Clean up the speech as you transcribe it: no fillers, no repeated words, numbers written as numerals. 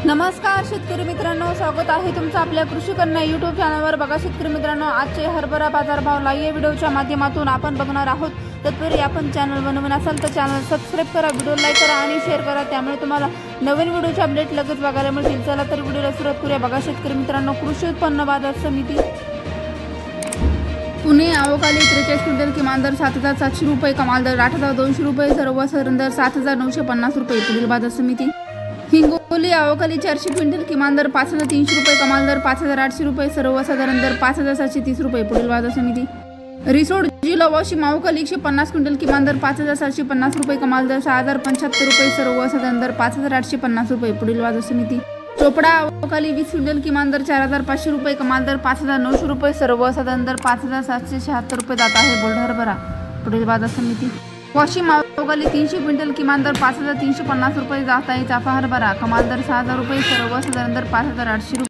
नमस्कार शेतकरी मित्रांनो, स्वागत आहे तुमचं आपल्या कृषी कन्या यूट्यूब चॅनलवर। बघा शेतकरी मित्रांनो, आजचे हरभरा बाजारभाव लाईव्ह व्हिडिओच्या माध्यमातून आपण बघणार आहोत। तत्पूर्वी आपण चॅनल बनवून असाल तर चॅनल सबस्क्राइब करा, व्हिडिओ लाईक करा आणि शेअर करा, त्यामुळे तुम्हाला नवीन व्हिडिओचे अपडेट लगेच बघायला मिळतील। चला तर व्हिडिओला सुरुवात करूया। बघा शेतकरी मित्रांनो, कृषी उत्पन्न बाजार समिती पुणे आवकाली 43 क्विंटल, किमान दर 7,700 रुपये, कमाल दर 8,200 रुपये, सर्वसाधारण दर 7,950 रुपये। पुढील बाजार समिती हिंगोली आवकाली 400 क्विंटल, किमान दर 5,300 रुपये, कमाल दर 5,800 रुपये, सर्वसाधारण दर 5,730 रुपये। पुढील बाजार समिती रिसोड जिल्हा वाशिम आवकाली 150 क्विंटल, किमान दर 5,750 रुपये, कमाल दर 6,075 रुपये, सर्वसाधारण दर 5,850 रुपये। पुढील बाजार समिती चोपडा आवकाली 20 क्विंटल, किमान दर 4,500 रुपये, कमाल दर 5,900 रुपये, सर्वसाधारण दर 5,776 रुपये जात आहे बोल्ड हरभरा। पुढील बाजार समिती वाशिम आवकाली 300 क्विंटल, किमान दर 5,350 रुपये जात आहे चाफा हरभरा, कमाल दर 6,000 रुपये, सर्वसाधारण दर 5,800 रुपये।